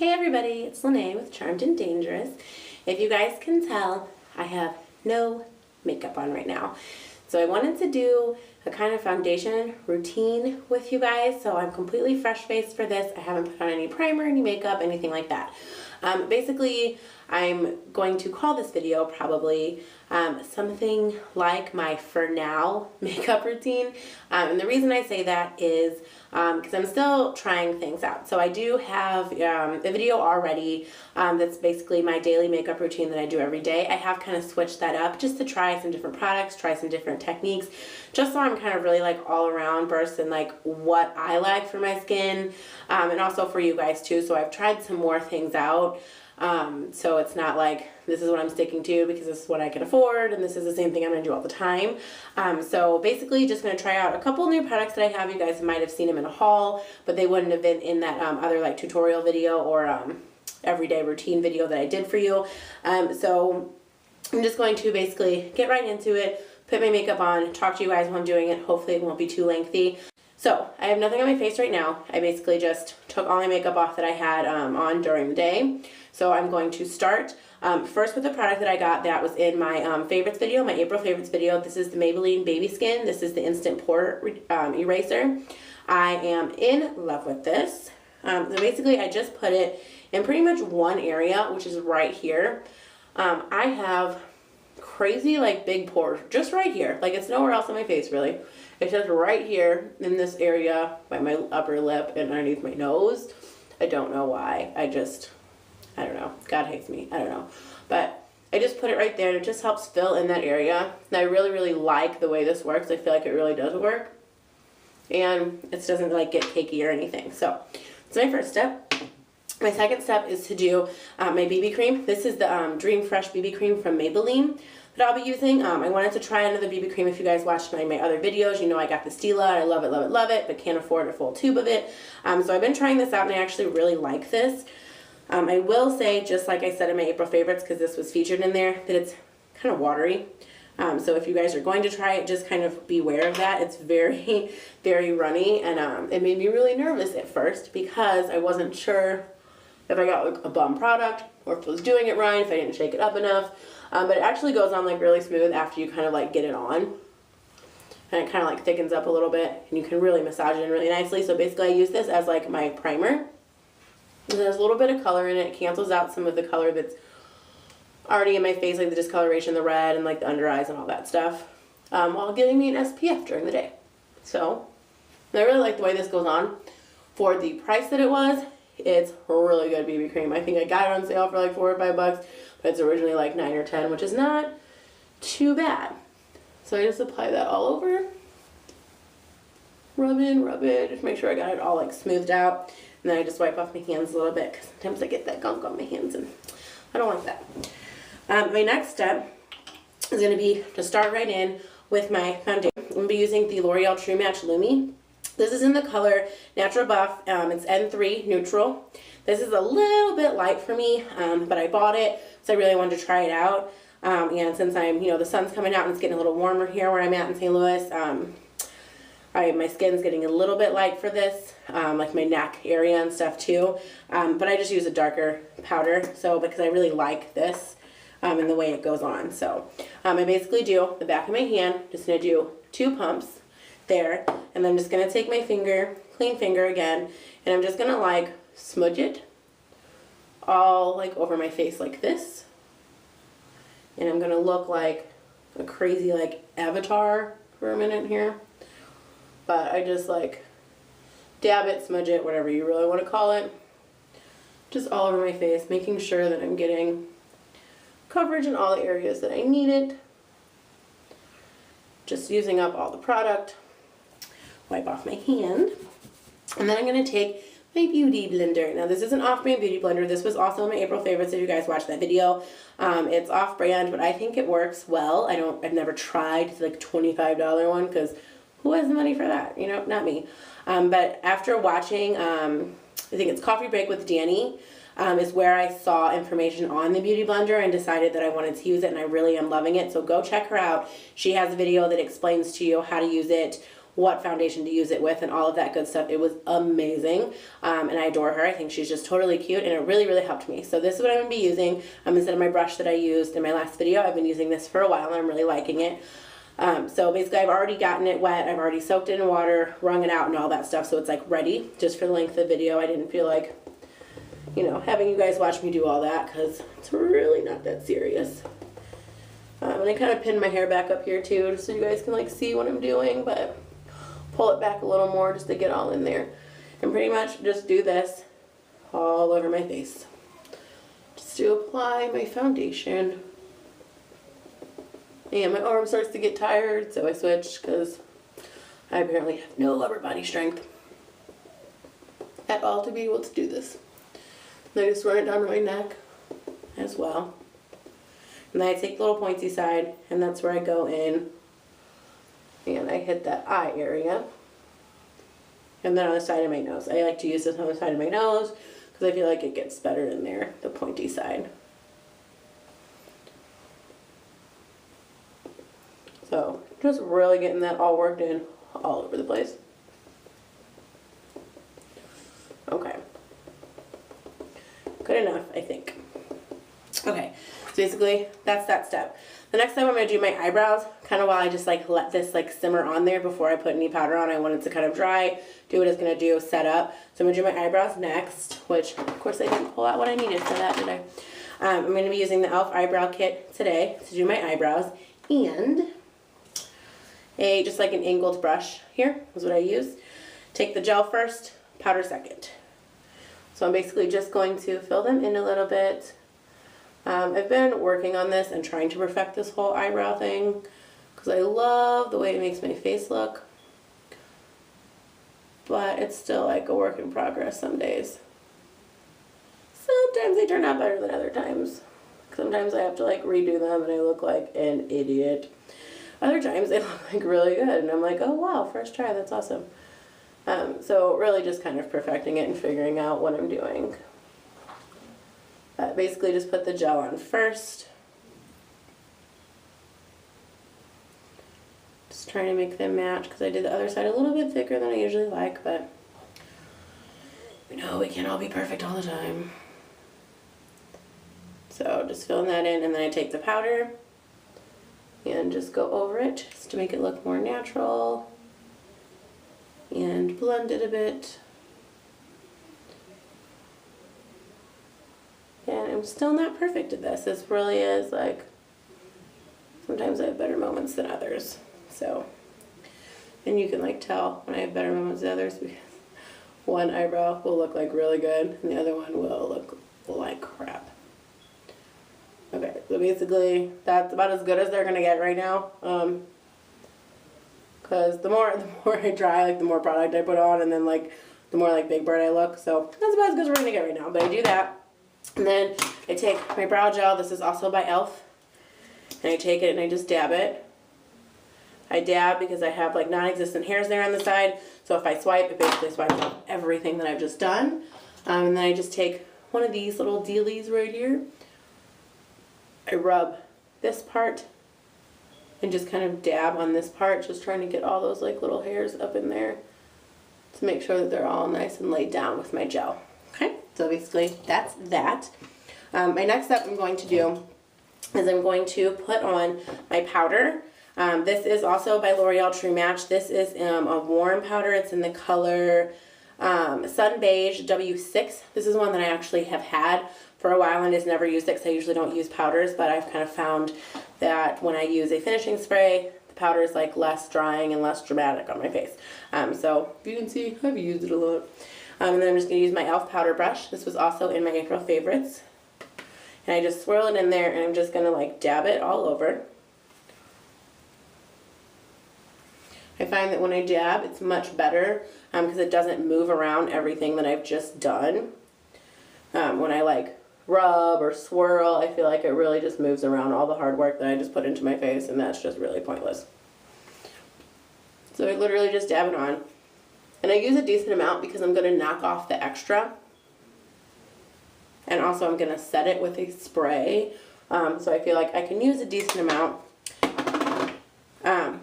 Hey everybody, it's Lene with Charmed and Dangerous. If you guys can tell, I have no makeup on right now. So I wanted to do a kind of foundation routine with you guys. So I'm completely fresh faced for this. I haven't put on any primer, any makeup, anything like that. Basically, I'm going to call this video probably something like my for now makeup routine. And the reason I say that is because I'm still trying things out. So I do have a video already that's basically my daily makeup routine that I do every day. I have kind of switched that up just to try some different products, try some different techniques, just so I'm kind of really like all around versed in like what I like for my skin and also for you guys too. So I've tried some more things out. So it's not like this is what I'm sticking to because this is what I can afford and this is the same thing I'm going to do all the time. So basically just going to try out a couple new products that I have. You guys might have seen them in a haul, but they wouldn't have been in that other like tutorial video or everyday routine video that I did for you. So I'm just going to basically get right into it, put my makeup on, talk to you guys while I'm doing it. Hopefully it won't be too lengthy. So I have nothing on my face right now. I basically just took all my makeup off that I had on during the day. So I'm going to start first with the product that I got that was in my favorites video, my April favorites video. This is the Maybelline Baby Skin. This is the Instant Pore Eraser. I am in love with this. So basically I just put it in pretty much one area, which is right here. I have crazy like big pores just right here. Like it's nowhere else on my face really. It's just right here in this area by my upper lip and underneath my nose. I don't know why. I don't know. God hates me. I don't know. But I just put it right there and it just helps fill in that area. And I really, really like the way this works. I feel like it really does work. And it doesn't like get cakey or anything. So that's my first step. My second step is to do my BB cream. This is the Dream Fresh BB cream from Maybelline that I'll be using. I wanted to try another BB cream. If you guys watched my other videos, you know I got the Stila. I love it, love it, love it, but can't afford a full tube of it. So I've been trying this out and I actually really like this. I will say, just like I said in my April favorites, because this was featured in there, that it's kind of watery. So if you guys are going to try it, just kind of beware of that. It's very, very runny, and it made me really nervous at first because I wasn't sure if I got like a bum product or if I was doing it right, if I didn't shake it up enough. But it actually goes on like really smooth after you kind of like get it on. And it kind of like thickens up a little bit, and you can really massage it in really nicely. So basically I use this as like my primer. There's a little bit of color in it. It cancels out some of the color that's already in my face, like the discoloration, the red, and like the under eyes and all that stuff, while giving me an SPF during the day. So I really like the way this goes on. For the price that it was, it's a really good BB cream. I think I got it on sale for like $4 or $5, but it's originally like $9 or $10, which is not too bad. So I just apply that all over. Rub in, rub it. Just make sure I got it all like smoothed out. And then I just wipe off my hands a little bit because sometimes I get that gunk on my hands and I don't like that. My next step is going to be to start right in with my foundation. I'm going to be using the L'Oreal True Match Lumi. This is in the color Natural Buff. It's N3 Neutral. This is a little bit light for me, but I bought it so I really wanted to try it out. And since I'm, the sun's coming out and it's getting a little warmer here where I'm at in St. Louis, my skin's getting a little bit light for this, like my neck area and stuff too. But I just use a darker powder, so because I really like this and the way it goes on. So I basically do the back of my hand, just gonna do 2 pumps there, and then I'm just gonna take my finger, clean finger again, and I'm just gonna like smudge it all like over my face like this. And I'm gonna look like a crazy like avatar for a minute here. But I just like dab it, smudge it, whatever you really want to call it, just all over my face, making sure that I'm getting coverage in all the areas that I need it. Just using up all the product. Wipe off my hand. And then I'm going to take my beauty blender. Now this is an off-brand beauty blender. This was also my April favorites if you guys watched that video. It's off-brand, but I think it works well. I've never tried the like $25 one because who has the money for that? Not me. But after watching, I think it's Coffee Break with Danny, is where I saw information on the Beauty Blender and decided that I wanted to use it, and I really am loving it. So go check her out. She has a video that explains to you how to use it, what foundation to use it with and all of that good stuff. It was amazing, and I adore her. I think she's just totally cute, and it really, really helped me. So this is what I'm going to be using instead of my brush that I used in my last video. I've been using this for a while, and I'm really liking it. So basically I've already gotten it wet, I've already soaked it in water, wrung it out and all that stuff, so it's like ready just for the length of the video. I didn't feel like, you know, having you guys watch me do all that because it's really not that serious. And I kind of pinned my hair back up here too just so you guys can like see what I'm doing, but pull it back a little more just to get all in there. And pretty much just do this all over my face just to apply my foundation. And my arm starts to get tired, so I switched because I apparently have no upper body strength at all to be able to do this. And I just run it down to my neck as well. And then I take the little pointy side, and that's where I go in. And I hit that eye area. And then on the side of my nose. I like to use this on the side of my nose because I feel like it gets better in there, the pointy side. So just really getting that all worked in all over the place. Okay. Good enough, I think. Okay, so basically that's that step. The next step I'm going to do my eyebrows, kind of while I just like let this like simmer on there before I put any powder on. I want it to kind of dry, do what it's going to do, set up. So I'm going to do my eyebrows next, which of course I didn't pull out what I needed for that, did I? I'm going to be using the e.l.f. Eyebrow Kit today to do my eyebrows, and just like an angled brush here is what I use. Take the gel first, powder second. So I'm basically just going to fill them in a little bit. I've been working on this and trying to perfect this whole eyebrow thing because I love the way it makes my face look. But it's still like a work in progress some days. Sometimes they turn out better than other times. Sometimes I have to like redo them and I look like an idiot. Other times they look like really good and I'm like, oh wow, first try, that's awesome. So really just kind of perfecting it and figuring out what I'm doing. Basically just put the gel on first. Just trying to make them match because I did the other side a little bit thicker than I usually like, but you know, we can't all be perfect all the time. So just filling that in, and then I take the powder and just go over it just to make it look more natural and blend it a bit. And I'm still not perfect at this. This really is like, sometimes I have better moments than others. So, and you can like tell when I have better moments than others because one eyebrow will look like really good and the other one will look like crap. Okay, so basically that's about as good as they're gonna get right now. Because the more I dry, like the more product I put on, and then like the more like Big Bird I look. So that's about as good as we're gonna get right now. But I do that. And then I take my brow gel, this is also by e.l.f. And I take it and I just dab it. I dab because I have like non-existent hairs there on the side. So if I swipe, it basically swipes off everything that I've just done. And then I just take one of these little dealies right here. I rub this part and just kind of dab on this part, just trying to get all those like little hairs up in there to make sure that they're all nice and laid down with my gel. Okay, so basically that's that. My next step I'm going to do is I'm going to put on my powder. This is also by L'Oreal True Match. This is a warm powder. It's in the color Sun Beige W6. This is one that I actually have had for a while and has never used it because I usually don't use powders, but I've kind of found that when I use a finishing spray, the powder is like less drying and less dramatic on my face. So you can see I've used it a lot. And then I'm just going to use my e.l.f. powder brush. This was also in my April favorites. And I just swirl it in there and I'm just going to like dab it all over. I find that when I dab, it's much better because it doesn't move around everything that I've just done. When I like rub or swirl, I feel like it really just moves around all the hard work that I just put into my face, and that's just really pointless. So I literally just dab it on. And I use a decent amount because I'm going to knock off the extra. And also I'm going to set it with a spray. So I feel like I can use a decent amount.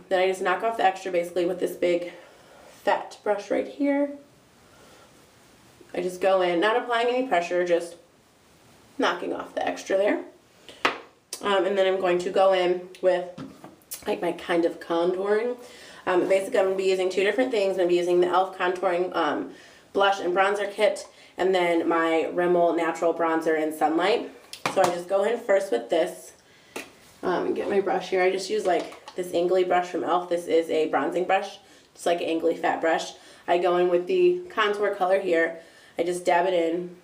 then I just knock off the extra basically with this big fat brush right here. I just go in, not applying any pressure, just knocking off the extra there. And then I'm going to go in with like my kind of contouring. Basically I'm going to be using two different things. I'm going to be using the e.l.f. contouring blush and bronzer kit, and then my Rimmel natural bronzer in Sunlight. So I just go in first with this and get my brush here. I just use like this angly brush from e.l.f. This is a bronzing brush, just like an angly fat brush. I go in with the contour color here. I just dab it in.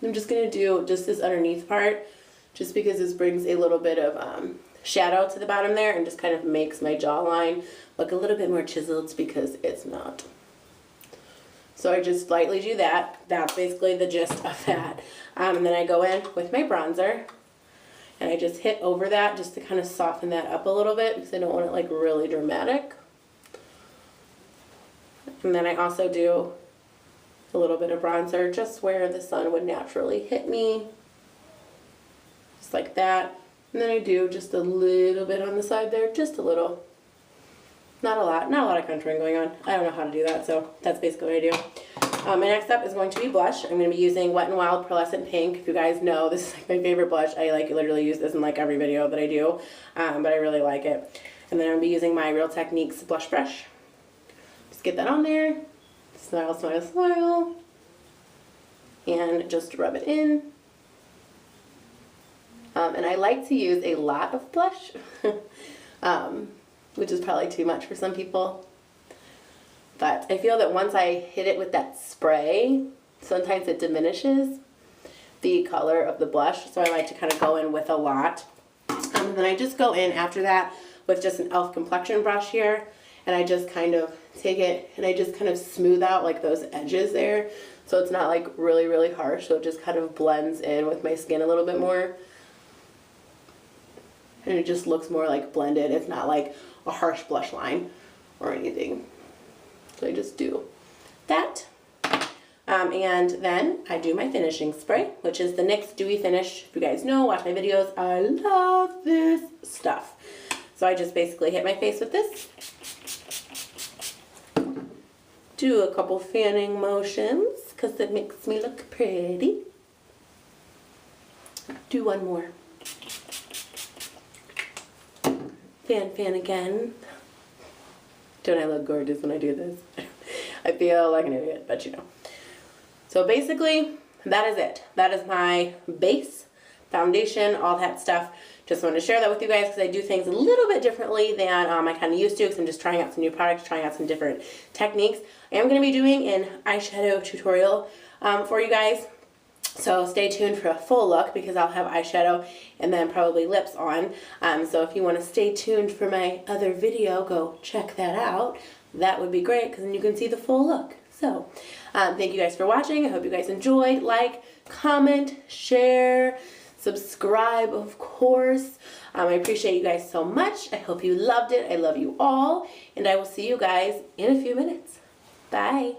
I'm just going to do just this underneath part, just because this brings a little bit of shadow to the bottom there and just kind of makes my jawline look a little bit more chiseled because it's not. So I just lightly do that. That's basically the gist of that. And then I go in with my bronzer and I just hit over that just to kind of soften that up a little bit because I don't want it like really dramatic. And then I also do a little bit of bronzer just where the sun would naturally hit me. Just like that. And then I do just a little bit on the side there, just a little. Not a lot of contouring going on. I don't know how to do that, so that's basically what I do. My next up is going to be blush. I'm going to be using Wet n Wild Pearlescent Pink. If you guys know, this is like my favorite blush. I like literally use this in like every video that I do, but I really like it. And then I'm going to be using my Real Techniques blush brush. Just get that on there. Smile, smile, smile. And just rub it in. And I like to use a lot of blush, which is probably too much for some people. But I feel that once I hit it with that spray, sometimes it diminishes the color of the blush. So I like to kind of go in with a lot. And then I just go in after that with just an e.l.f. Complexion Brush here. And I just kind of take it and I just kind of smooth out like those edges there. So it's not like really, really harsh. So it just kind of blends in with my skin a little bit more. And it just looks more like blended. It's not like a harsh blush line or anything. So I just do that. And then I do my finishing spray, which is the NYX Dewey finish. If you guys know, watch my videos, I love this stuff. So I just basically hit my face with this. Do a couple fanning motions because it makes me look pretty. Do one more. Fan, fan again. Don't I look gorgeous when I do this? I feel like an idiot, but you know. So basically, that is it. That is my base, foundation, all that stuff. Just wanted to share that with you guys because I do things a little bit differently than I kind of used to because I'm just trying out some new products, trying out some different techniques. I am going to be doing an eyeshadow tutorial for you guys. So stay tuned for a full look because I'll have eyeshadow and then probably lips on. So if you want to stay tuned for my other video, go check that out. That would be great because then you can see the full look. So thank you guys for watching. I hope you guys enjoyed. Like, comment, share, subscribe, of course. I appreciate you guys so much. I hope you loved it. I love you all. And I will see you guys in a few minutes. Bye.